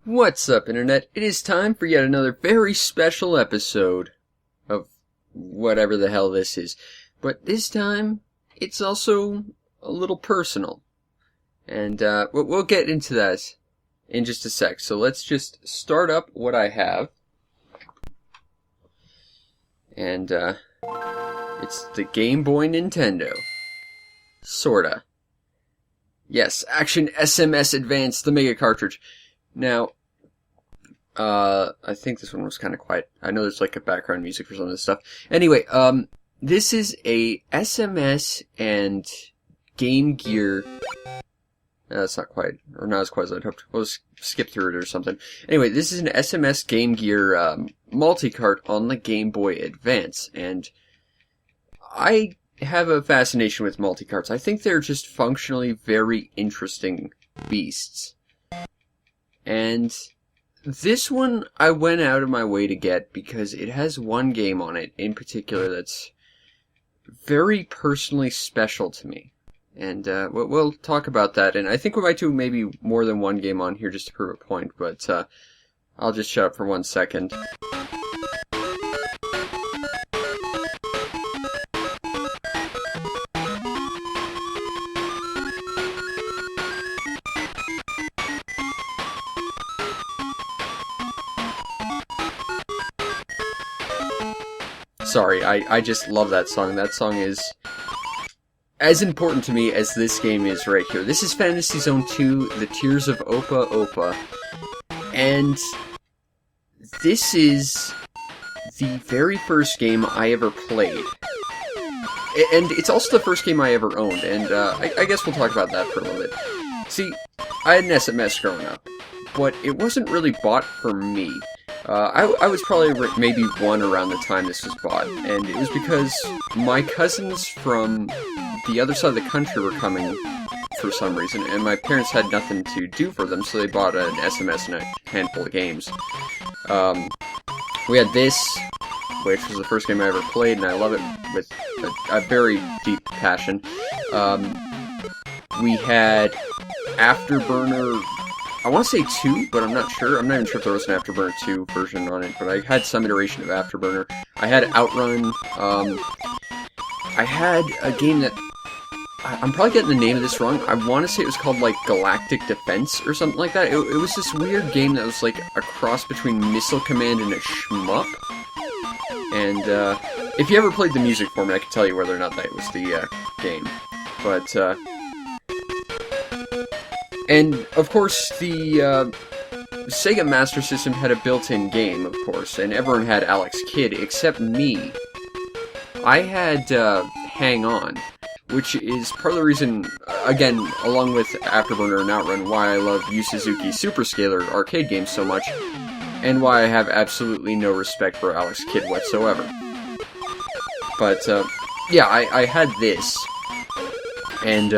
What's up, Internet? It is time for yet another very special episode of whatever the hell this is. But this time, it's also a little personal. And we'll get into that in just a sec. So let's just start up what I have. And it's the Game Boy Nintendo. Sorta. Yes, Action SMS Advance, the Mega Cartridge. Now, I think this one was kind of quiet. I know there's like a background music for some of this stuff. Anyway, this is a SMS and Game Gear. That's not quite, or not as quiet as I'd hoped. We'll skip through it or something. Anyway, this is an SMS Game Gear multi-cart on the Game Boy Advance, and I have a fascination with multi-carts. I think they're just functionally very interesting beasts. And this one I went out of my way to get because it has one game on it in particular that's very personally special to me. And we'll talk about that, and I think we might do maybe more than one game on here just to prove a point, but I'll just shut up for 1 second. Sorry, I just love that song. That song is as important to me as this game is right here. This is Fantasy Zone 2, The Tears of Opa Opa. And this is the very first game I ever played. And it's also the first game I ever owned, and I guess we'll talk about that for a little bit. See, I had an SMS growing up, but it wasn't really bought for me. I was probably maybe 1 around the time this was bought, and it was because my cousins from the other side of the country were coming for some reason, and my parents had nothing to do for them, so they bought an SMS and a handful of games. We had this, which was the first game I ever played, and I love it with a very deep passion. We had Afterburner, I want to say 2, but I'm not sure. I'm not even sure if there was an Afterburner 2 version on it, but I had some iteration of Afterburner. I had Outrun. I had a game that I'm probably getting the name of this wrong. I want to say it was called, like, Galactic Defense or something like that. It was this weird game that was, like, a cross between Missile Command and a shmup. And, if you ever played the music for me, I could tell you whether or not that was the, game. But, and, of course, the, Sega Master System had a built-in game, of course, and everyone had Alex Kidd, except me. I had, Hang On, which is part of the reason, again, along with Afterburner and Outrun, why I love Yu Suzuki Superscaler arcade games so much, and why I have absolutely no respect for Alex Kidd whatsoever. But, yeah, I had this, and,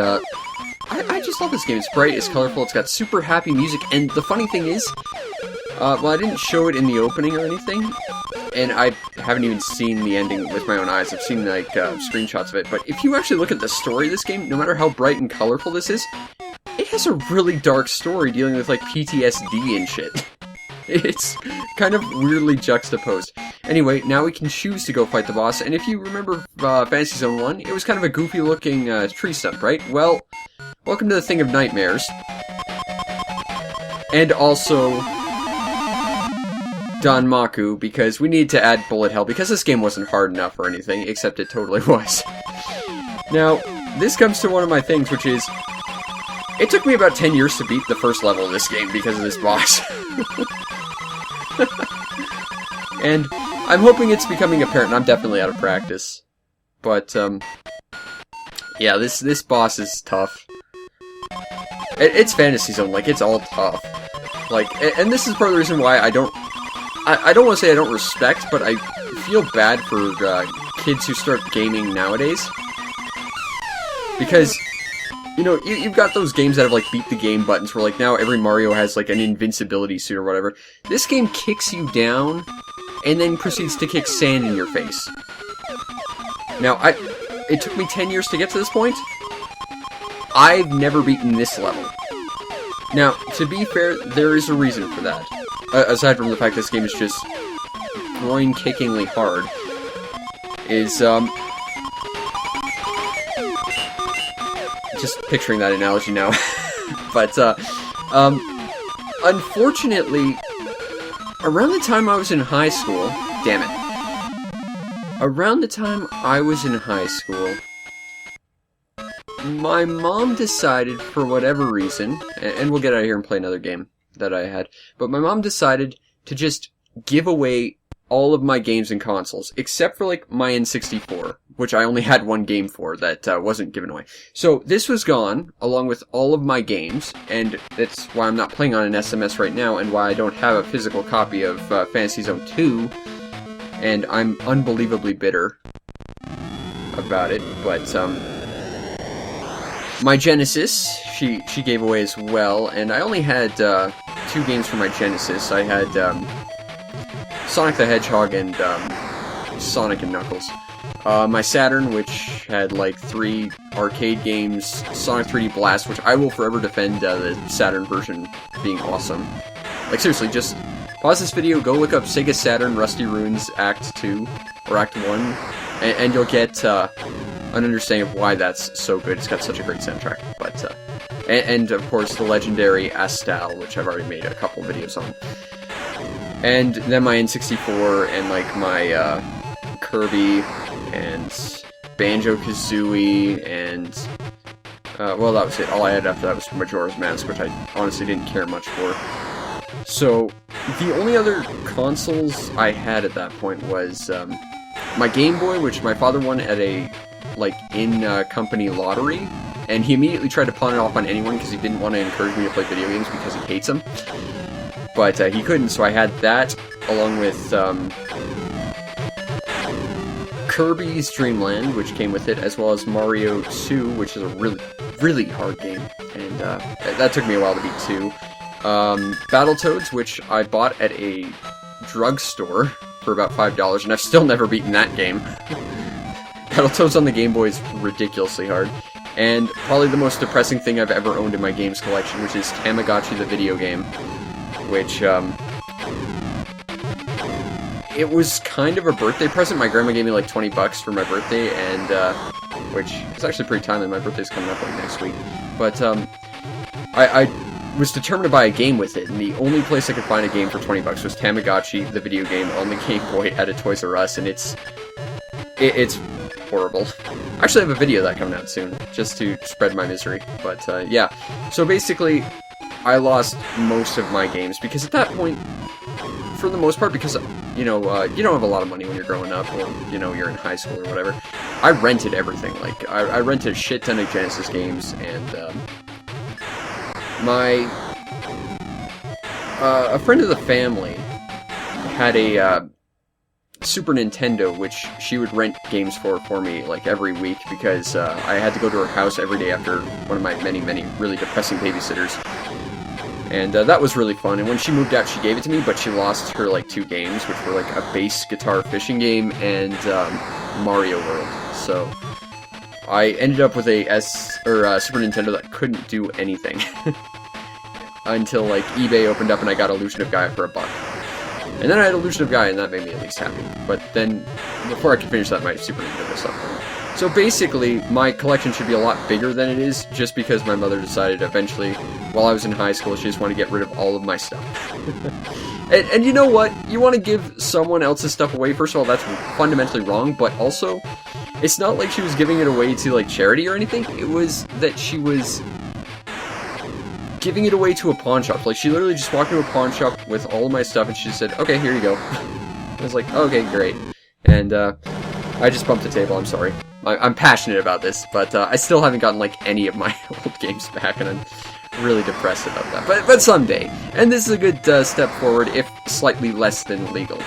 I just love this game. It's bright, it's colorful, it's got super happy music, and the funny thing is, well, I didn't show it in the opening or anything, and I haven't even seen the ending with my own eyes. I've seen, like, screenshots of it, but if you actually look at the story of this game, no matter how bright and colorful this is, it has a really dark story dealing with, like, PTSD and shit. It's kind of weirdly juxtaposed. Anyway, now we can choose to go fight the boss, and if you remember Fantasy Zone 1, it was kind of a goofy-looking tree stump, right? Well, welcome to the Thing of Nightmares. And also Danmaku, because we need to add bullet hell, because this game wasn't hard enough or anything, except it totally was. Now, this comes to one of my things, which is, it took me about 10 years to beat the first level of this game because of this boss. And I'm hoping it's becoming apparent, I'm definitely out of practice. But, yeah, this boss is tough. It's Fantasy Zone, like, it's all tough. Like, and this is part of the reason why I don't want to say I don't respect, but I feel bad for kids who start gaming nowadays. Because, you know, you've got those games that have, like, beat the game buttons where, like, now every Mario has, like, an invincibility suit or whatever. This game kicks you down, and then proceeds to kick sand in your face. Now, it took me 10 years to get to this point. I've never beaten this level. Now, to be fair, there is a reason for that. Aside from the fact this game is just groin-kickingly hard, is, just picturing that analogy now. But, unfortunately, around the time I was in high school, damn it. Around the time I was in high school, my mom decided, for whatever reason, and we'll get out of here and play another game that I had, but my mom decided to just give away all of my games and consoles, except for, like, my N64, which I only had one game for that wasn't given away. So this was gone, along with all of my games, and that's why I'm not playing on an SMS right now, and why I don't have a physical copy of Fantasy Zone 2, and I'm unbelievably bitter about it, but, my Genesis, she gave away as well, and I only had, 2 games for my Genesis. I had, Sonic the Hedgehog and, Sonic and Knuckles. My Saturn, which had, like, 3 arcade games, Sonic 3D Blast, which I will forever defend, the Saturn version being awesome. Like, seriously, just pause this video, go look up Sega Saturn Rusty Ruins Act 2, or Act 1, and you'll get, an understanding of why that's so good. It's got such a great soundtrack. But, and of course, the legendary Astal, which I've already made a couple videos on. And then my N64, and, like, my, Kirby, and Banjo-Kazooie, and, well, that was it. All I had after that was Majora's Mask, which I honestly didn't care much for. So, the only other consoles I had at that point was, my Game Boy, which my father won at a, like, in-company lottery, and he immediately tried to pawn it off on anyone because he didn't want to encourage me to play video games because he hates them. But, he couldn't, so I had that, along with, Kirby's Dream Land, which came with it, as well as Mario 2, which is a really, really hard game, and, that took me a while to beat too. Battletoads, which I bought at a drugstore for about $5, and I've still never beaten that game. Battletoads on the Game Boy is ridiculously hard. And probably the most depressing thing I've ever owned in my games collection, which is Tamagotchi the video game, which, it was kind of a birthday present. My grandma gave me like 20 bucks for my birthday, and, which is actually pretty timely. My birthday's coming up like next week. But, I was determined to buy a game with it, and the only place I could find a game for 20 bucks was Tamagotchi, the video game, on the Game Boy at a Toys R Us, and it's horrible. I actually have a video of that coming out soon, just to spread my misery. But, yeah. So basically, I lost most of my games, because at that point, for the most part, because, you know, you don't have a lot of money when you're growing up, or, you know, you're in high school or whatever, I rented everything. Like, I rented a shit ton of Genesis games, and, a friend of the family had a, Super Nintendo, which she would rent games for me, like, every week, because, I had to go to her house every day after one of my many, many really depressing babysitters. And, that was really fun, and when she moved out, she gave it to me, but she lost her, like, 2 games, which were, like, a bass guitar fishing game and, Mario World. So, I ended up with a Super Nintendo that couldn't do anything. Until, like, eBay opened up and I got Illusion of Gaia for $1. And then I had Illusion of Gaia, and that made me at least happy. But then, before I could finish that, my Super Nintendo stopped. So basically, my collection should be a lot bigger than it is, just because my mother decided eventually, while I was in high school, she just wanted to get rid of all of my stuff. and you know what? You want to give someone else's stuff away, first of all, that's fundamentally wrong, but also, it's not like she was giving it away to, like, charity or anything. It was that she was giving it away to a pawn shop. Like, she literally just walked into a pawn shop with all of my stuff, and she said, okay, here you go. I was like, okay, great. And, I just bumped the table, I'm sorry. I'm passionate about this, but, I still haven't gotten, like, any of my old games back, and I'm really depressed about that. But someday. And this is a good, step forward, if slightly less than legal.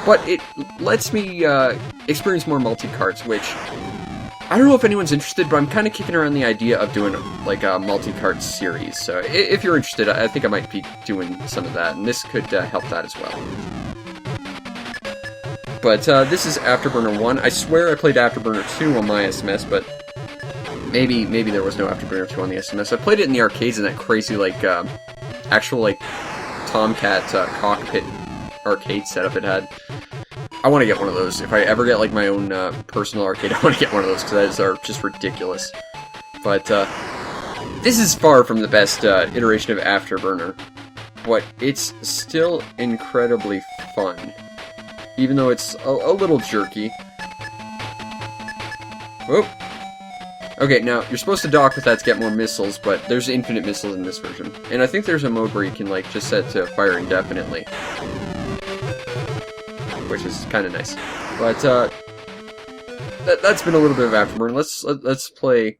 But it lets me, experience more multi-carts, which I don't know if anyone's interested, but I'm kind of kicking around the idea of doing, like, a multi-cart series. So, if you're interested, I think I might be doing some of that, and this could help that as well. But, this is Afterburner 1. I swear I played Afterburner 2 on my SMS, but Maybe there was no Afterburner 2 on the SMS. I played it in the arcades in that crazy, like, actual, like, Tomcat cockpit arcade setup it had. I want to get one of those. If I ever get, like, my own personal arcade, I want to get one of those, because those are just ridiculous. But, this is far from the best iteration of Afterburner, but it's still incredibly fun. Even though it's a little jerky. Whoop! Okay, now, you're supposed to dock with that to get more missiles, but there's infinite missiles in this version. And I think there's a mode where you can, like, just set to fire indefinitely. Which is kind of nice. But, that's been a little bit of Afterburner. Let's play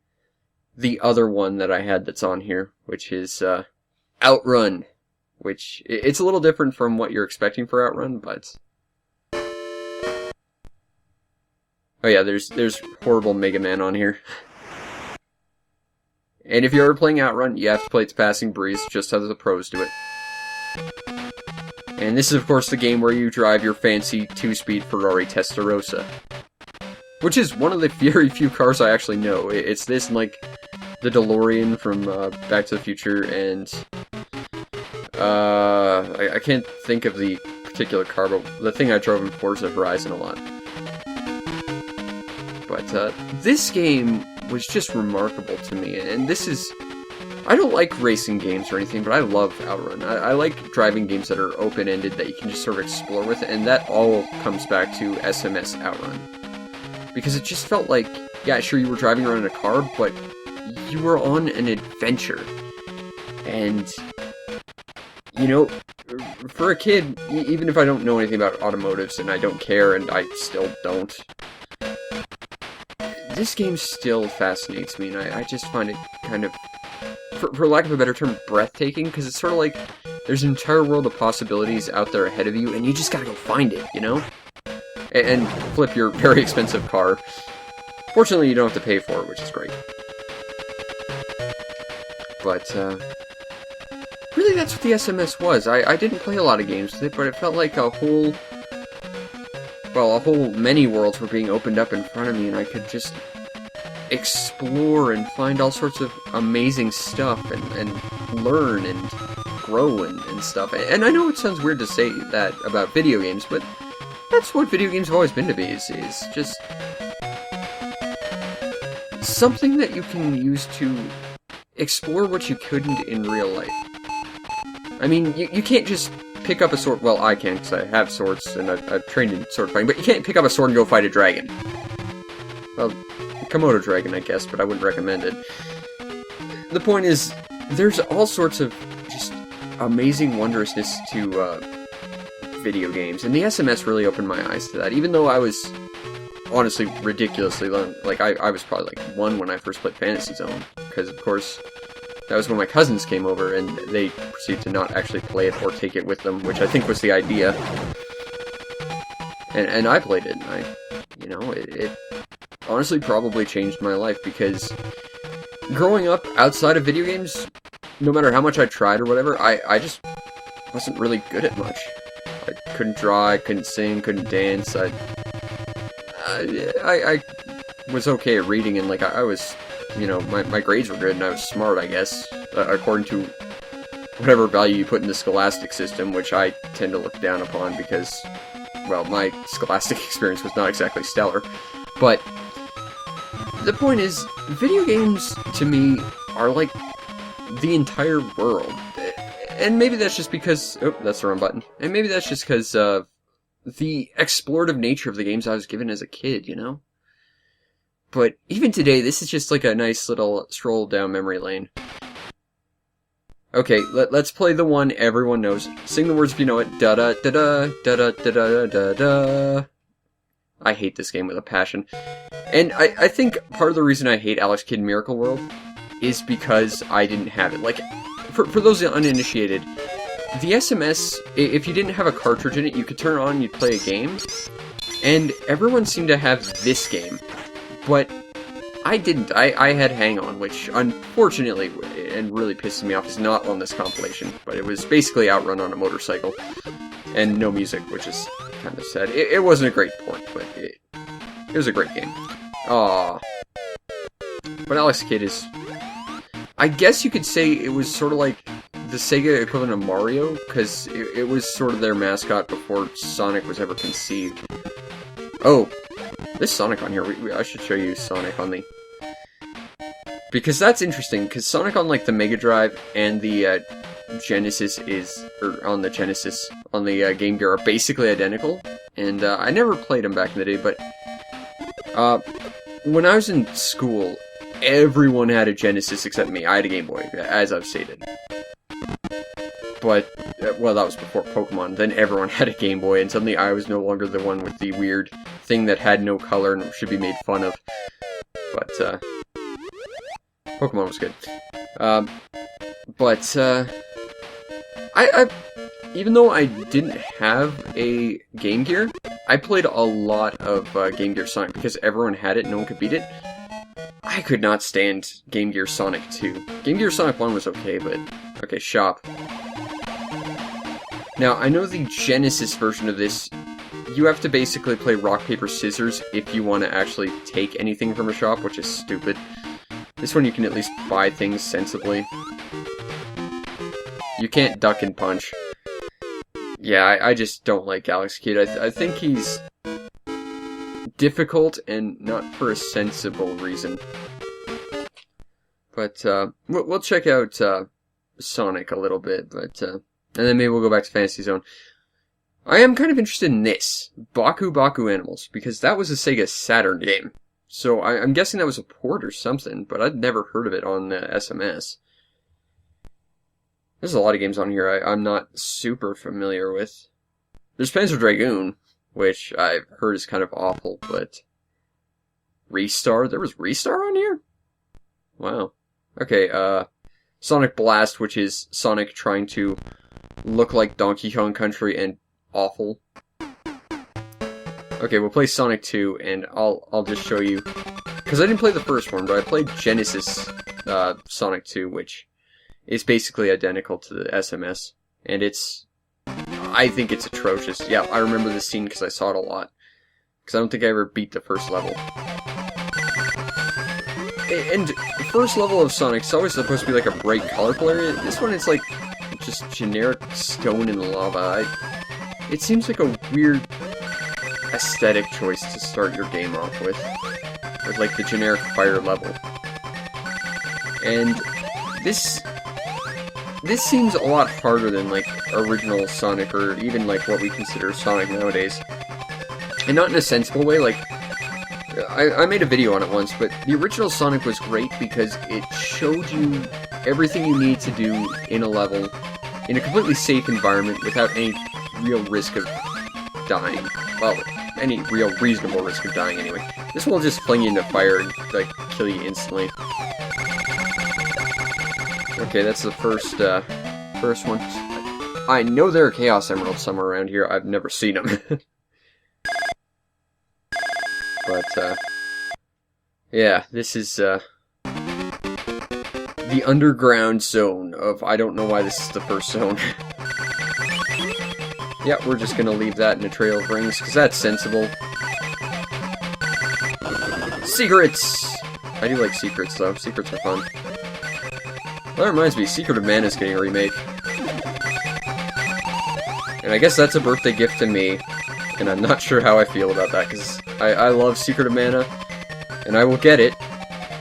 the other one that I had that's on here, which is, Outrun. Which, it's a little different from what you're expecting for Outrun, but... Oh yeah, there's horrible Mega Man on here. And if you're ever playing Outrun, you have to play it to Passing Breeze, just as the pros do it. And this is, of course, the game where you drive your fancy 2-speed Ferrari Testarossa. Which is one of the very few cars I actually know. It's this and, like, the DeLorean from Back to the Future, and... I can't think of the particular car, but the thing I drove in Forza Horizon a lot. But, this game was just remarkable to me, and this is... I don't like racing games or anything, but I love Outrun. I like driving games that are open-ended, that you can just sort of explore with, and that all comes back to SMS Outrun. Because it just felt like, yeah, sure, you were driving around in a car, but you were on an adventure. And, you know, for a kid, even if I don't know anything about automotives, and I don't care, and I still don't, this game still fascinates me, and I just find it kind of, for lack of a better term, breathtaking, because it's sort of like there's an entire world of possibilities out there ahead of you, and you just gotta go find it, you know? And flip your very expensive car. Fortunately, you don't have to pay for it, which is great. But, really that's what the SMS was. I didn't play a lot of games with it, but it felt like a whole many worlds were being opened up in front of me, and I could just explore and find all sorts of amazing stuff, and learn and grow and stuff. And I know it sounds weird to say that about video games, but that's what video games have always been to be, is just something that you can use to explore what you couldn't in real life. I mean, you can't just pick up a sword. Well, I can, because I have swords, and I've trained in sword fighting, but you can't pick up a sword and go fight a dragon. Well, Komodo dragon, I guess, but I wouldn't recommend it. The point is, there's all sorts of just amazing wondrousness to video games, and the SMS really opened my eyes to that, even though I was honestly ridiculously young. Like, I was probably like 1 when I first played Fantasy Zone, because of course that was when my cousins came over and they proceeded to not actually play it or take it with them, which I think was the idea. And I played it, and you know, it honestly probably changed my life, because growing up outside of video games, no matter how much I tried or whatever, I just wasn't really good at much. I couldn't draw, I couldn't sing, couldn't dance, I was okay at reading, and like, I was, you know, my grades were good, and I was smart, I guess, according to whatever value you put in the scholastic system, which I tend to look down upon, because, well, my scholastic experience was not exactly stellar. But the point is, video games, to me, are like the entire world. And maybe that's just because... Oh, that's the wrong button. And maybe that's just because of the explorative nature of the games I was given as a kid, you know? But even today, this is just like a nice little stroll down memory lane. Okay, let's play the one everyone knows. Sing the words if you know it. Da-da, da-da, da-da, da-da, da-da. I hate this game with a passion. And I think part of the reason I hate Alex Kidd Miracle World is because I didn't have it. Like, for those uninitiated, the SMS, if you didn't have a cartridge in it, you could turn it on, you'd play a game, and everyone seemed to have this game. But I didn't. I had Hang On, which unfortunately, and really pisses me off, is not on this compilation. But it was basically Outrun on a motorcycle. And no music, which is kind of sad. It wasn't a great port, but it was a great game. Aww. But Alex Kidd is... I guess you could say it was sort of like the Sega equivalent of Mario, because it was sort of their mascot before Sonic was ever conceived. Oh, this Sonic on here, I should show you Sonic on the... Because that's interesting, because Sonic on, like, the Mega Drive and the Genesis on the Game Gear are basically identical. And I never played them back in the day, but when I was in school, everyone had a Genesis except me. I had a Game Boy, as I've stated. But, well, that was before Pokemon. Then everyone had a Game Boy, and suddenly I was no longer the one with the weird thing that had no color and should be made fun of. But, Pokemon was good. Even though I didn't have a Game Gear, I played a lot of Game Gear Sonic because everyone had it, no one could beat it. I could not stand Game Gear Sonic 2. Game Gear Sonic 1 was okay, but... Okay, shop. Now, I know the Genesis version of this, you have to basically play rock, paper, scissors if you want to actually take anything from a shop, which is stupid. This one you can at least buy things sensibly. You can't duck and punch. Yeah, I just don't like Alex Kidd. I think he's difficult and not for a sensible reason. But, we'll check out, Sonic a little bit, but, and then maybe we'll go back to Fantasy Zone. I am kind of interested in this, Baku Baku Animals, because that was a Sega Saturn game. So I'm guessing that was a port or something, but I'd never heard of it on SMS. There's a lot of games on here I'm not super familiar with. There's Panzer Dragoon, which I've heard is kind of awful, but... Ristar? There was Ristar on here? Wow. Okay, Sonic Blast, which is Sonic trying to look like Donkey Kong Country and awful. Okay, we'll play Sonic 2, and I'll just show you... Because I didn't play the first one, but I played Genesis Sonic 2, which is basically identical to the SMS. And it's... I think it's atrocious. Yeah, I remember this scene because I saw it a lot. Because I don't think I ever beat the first level. And the first level of Sonic's always supposed to be like a bright, colorful area. This one is like just generic stone and lava. It seems like a weird aesthetic choice to start your game off with. With like the generic fire level. And this seems a lot harder than like original Sonic or even like what we consider Sonic nowadays. And not in a sensible way, like I made a video on it once, but the original Sonic was great because it showed you everything you need to do in a level in a completely safe environment without any real risk of dying. Well, any real reasonable risk of dying anyway. This one will just fling you into fire and like kill you instantly. Okay, that's the first one. I know there are Chaos Emeralds somewhere around here. I've never seen them. But, yeah, this is, the underground zone of, I don't know why this is the first zone. Yeah, we're just gonna leave that in a Trail of Rings, because that's sensible. Secrets! I do like secrets, though. Secrets are fun. That reminds me, Secret of Mana is getting a remake. And I guess that's a birthday gift to me. And I'm not sure how I feel about that, because I love Secret of Mana, and I will get it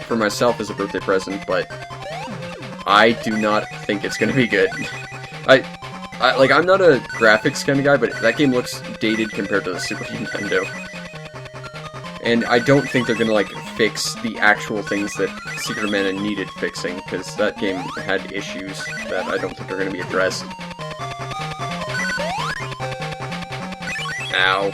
for myself as a birthday present, but I do not think it's gonna be good. I'm not a graphics kind of guy, but that game looks dated compared to the Super Nintendo. And I don't think they're gonna, like, fix the actual things that Secret of Mana needed fixing, because that game had issues that I don't think are gonna be addressed. Ow.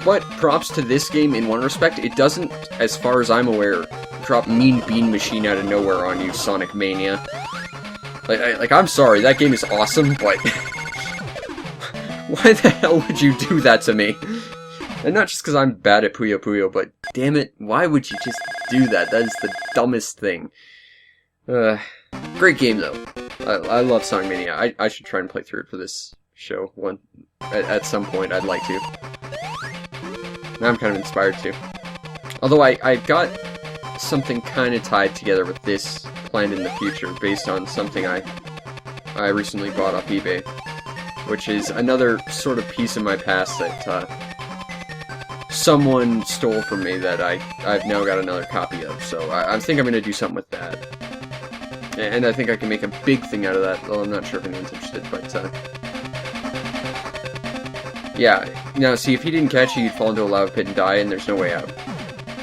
But props to this game in one respect, it doesn't, as far as I'm aware, drop Mean Bean Machine out of nowhere on you, Sonic Mania. Like, I'm sorry, that game is awesome, but why the hell would you do that to me? And not just because I'm bad at Puyo Puyo, but damn it, why would you just do that? That is the dumbest thing. Great game, though. I love Sonic Mania. I should try and play through it for this show at some point. I'd like to. Now I'm kind of inspired to. Although I've got something kind of tied together with this planned in the future, based on something I recently bought off eBay, which is another sort of piece of my past that someone stole from me that I've now got another copy of. So I think I'm going to do something with that. And I think I can make a big thing out of that, though I'm not sure if anyone's interested, but, yeah. Now, see, if he didn't catch you, you'd fall into a lava pit and die, and there's no way out.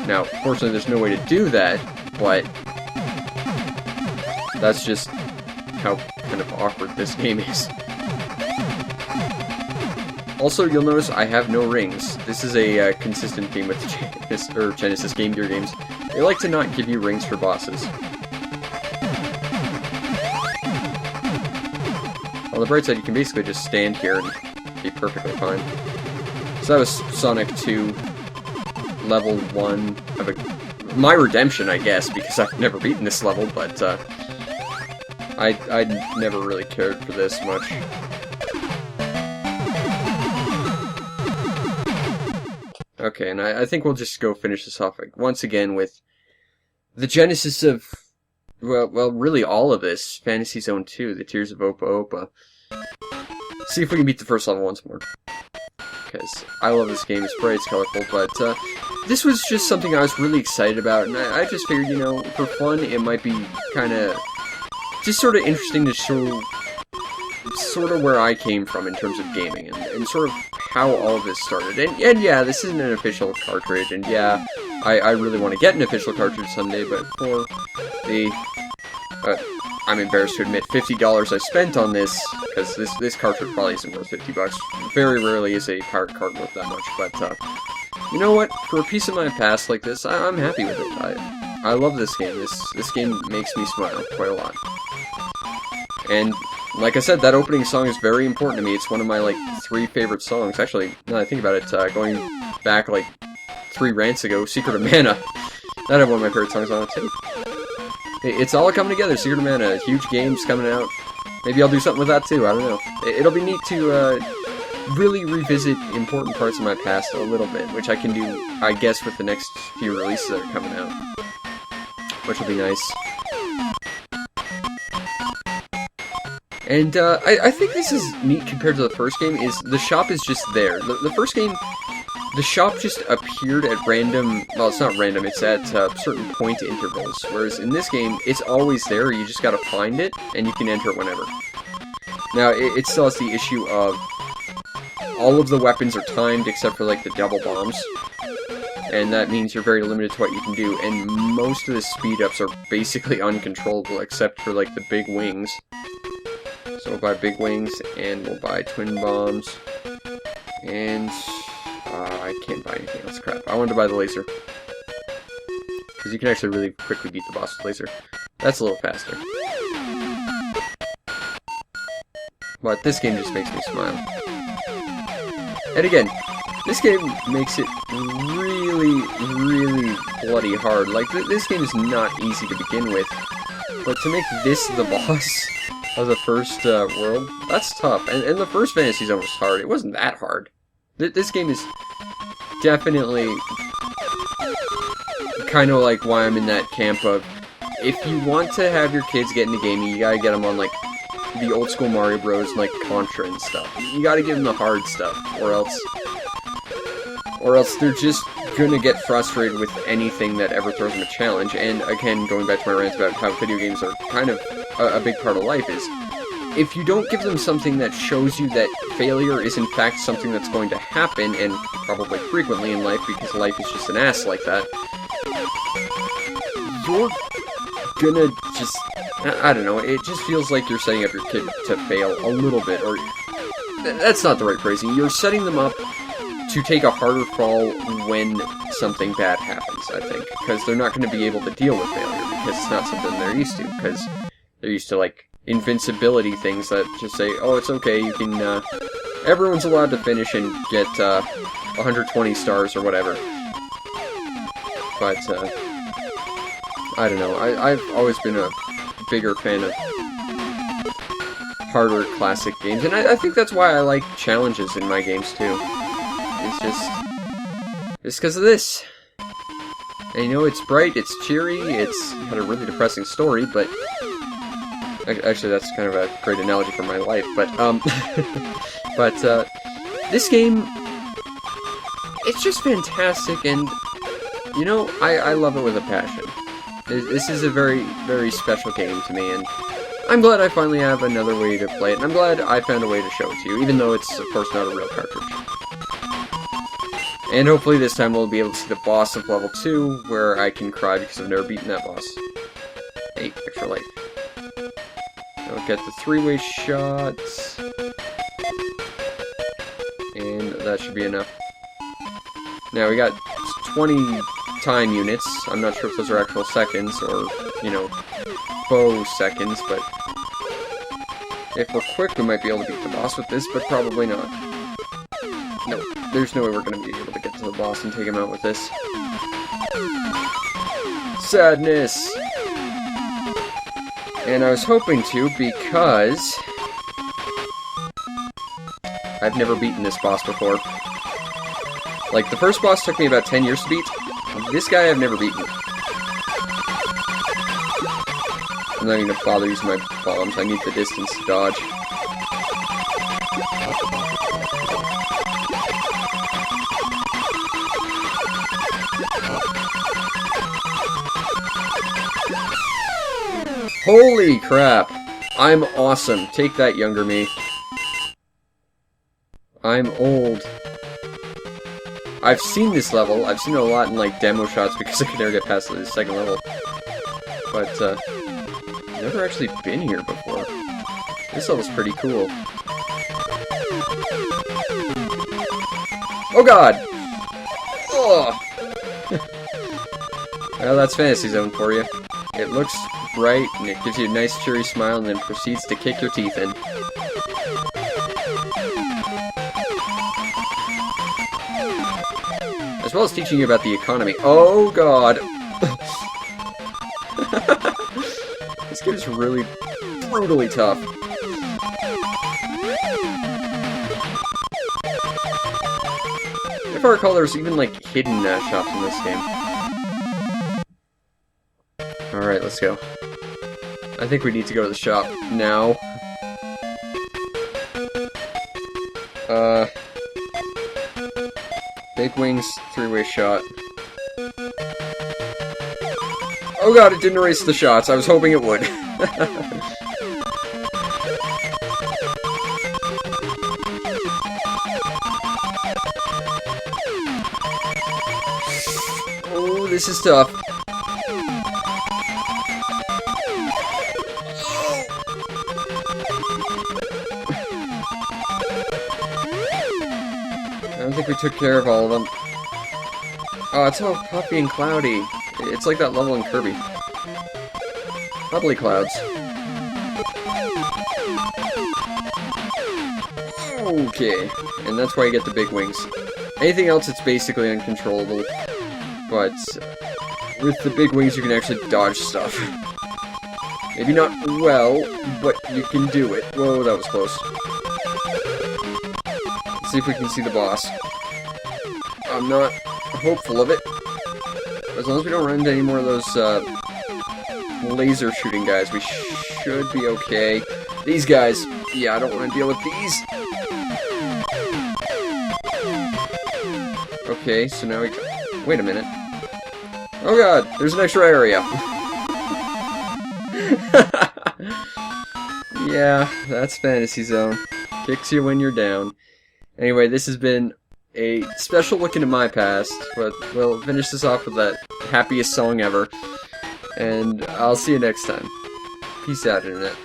Now, fortunately, there's no way to do that, but that's just how kind of awkward this game is. Also, you'll notice I have no rings. This is a consistent theme with Genesis Game Gear games. They like to not give you rings for bosses. On the bright side, you can basically just stand here and be perfectly fine. So that was Sonic 2, level 1 of my redemption, I guess, because I've never beaten this level, but I never really cared for this much. Okay, and I think we'll just go finish this off once again with the genesis of, well, really all of this, Fantasy Zone 2, the Tears of Opa Opa. See if we can beat the first level once more. Because I love this game, it's bright, it's colorful, but this was just something I was really excited about, and I just figured, you know, for fun, it might be kind of just sort of interesting to show sort of where I came from in terms of gaming, and sort of how all of this started. And yeah, this isn't an official cartridge, and yeah, I really want to get an official cartridge someday, but for the, I'm embarrassed to admit, $50 I spent on this, because this cartridge probably isn't worth $50. Very rarely is a pirate card worth that much, but, you know what? For a piece of my past like this, I'm happy with it. I love this game. This game makes me smile quite a lot. And, like I said, that opening song is very important to me. It's one of my, like, 3 favorite songs. Actually, now that I think about it, going back, like, 3 rants ago, Secret of Mana. That had one of my favorite songs on it, too. It's all coming together. Secret of Mana, huge games coming out. Maybe I'll do something with that, too. I don't know. It'll be neat to, really revisit important parts of my past a little bit, which I can do, I guess, with the next few releases that are coming out. Which will be nice. And, I think this is neat compared to the first game, is the shop is just there. The first game, the shop just appeared at random, well, it's not random, it's at certain point intervals, whereas in this game, it's always there, you just gotta find it, and you can enter it whenever. Now, it still has the issue of all of the weapons are timed except for, like, the double bombs, and that means you're very limited to what you can do, and most of the speed-ups are basically uncontrollable except for, like, the big wings. So we'll buy big wings, and we'll buy twin bombs, and I can't buy anything else, crap. I wanted to buy the laser, because you can actually really quickly beat the boss with laser. That's a little faster. But this game just makes me smile. And again, this game makes it really, really bloody hard. Like, this game is not easy to begin with, but to make this the boss of the first world, that's tough. And the first Fantasy Zone was hard. It wasn't that hard. This game is definitely kind of like why I'm in that camp of, if you want to have your kids get into gaming, you gotta get them on, like, the old school Mario Bros. And, like, Contra and stuff. You gotta give them the hard stuff, or else they're just gonna get frustrated with anything that ever throws them a challenge. And again, going back to my rant about how video games are kind of a big part of life, is if you don't give them something that shows you that failure is in fact something that's going to happen, and probably frequently in life, because life is just an ass like that, you're gonna just, I don't know, it just feels like you're setting up your kid to fail a little bit, or, that's not the right phrasing, you're setting them up to take a harder fall when something bad happens, I think, because they're not going to be able to deal with failure, because it's not something they're used to, because they're used to, like, invincibility things that just say, oh, it's okay, you can, everyone's allowed to finish and get, 120 stars or whatever. But, I don't know, I've always been a bigger fan of harder classic games, and I think that's why I like challenges in my games, too. It's just because of this. And you know, it's bright, it's cheery, it's got a really depressing story, but... Actually, that's kind of a great analogy for my life, but, but, this game... It's just fantastic, and, you know, I love it with a passion. This is a very, very special game to me, and I'm glad I finally have another way to play it, and I'm glad I found a way to show it to you, even though it's, of course, not a real cartridge. And hopefully this time we'll be able to see the boss of level 2, where I can cry because I've never beaten that boss. Hey, extra life. I'll get the 3-way shots. And that should be enough. Now we got 20 time units. I'm not sure if those are actual seconds, or, you know, bow seconds, but... if we're quick, we might be able to beat the boss with this, but probably not. No, there's no way we're going to be able to get to the boss and take him out with this. Sadness! And I was hoping to, because... I've never beaten this boss before. Like, the first boss took me about 10 years to beat. This guy I've never beaten. I'm not going to bother using my bombs. I need the distance to dodge. Holy crap! I'm awesome. Take that, younger me. I'm old. I've seen this level. I've seen it a lot in, like, demo shots because I could never get past the second level. But, I've never actually been here before. This level's pretty cool. Oh god! Oh! Well, that's Fantasy Zone for you. It looks bright, and it gives you a nice cheery smile, and then proceeds to kick your teeth in. As well as teaching you about the economy. Oh god! This game is really brutally tough. If I recall, there's even, like, hidden shops in this game. Alright, let's go. I think we need to go to the shop now. Big wings, 3-way shot. Oh god, it didn't erase the shots. I was hoping it would. Oh, this is tough. I don't think we took care of all of them. Oh, it's all puffy and cloudy. It's like that level in Kirby. Bubbly clouds. Okay, and that's why you get the big wings. Anything else, it's basically uncontrollable. But with the big wings, you can actually dodge stuff. Maybe not well, but you can do it. Whoa, that was close. Let's see if we can see the boss. I'm not hopeful of it. As long as we don't run into any more of those laser shooting guys, we should be okay. These guys, yeah, I don't want to deal with these. Okay, so now we... Wait a minute. Oh god, there's an extra area. Yeah, that's Fantasy Zone. Kicks you when you're down. Anyway, this has been a special look into my past, but we'll finish this off with that happiest song ever. And I'll see you next time. Peace out, Internet.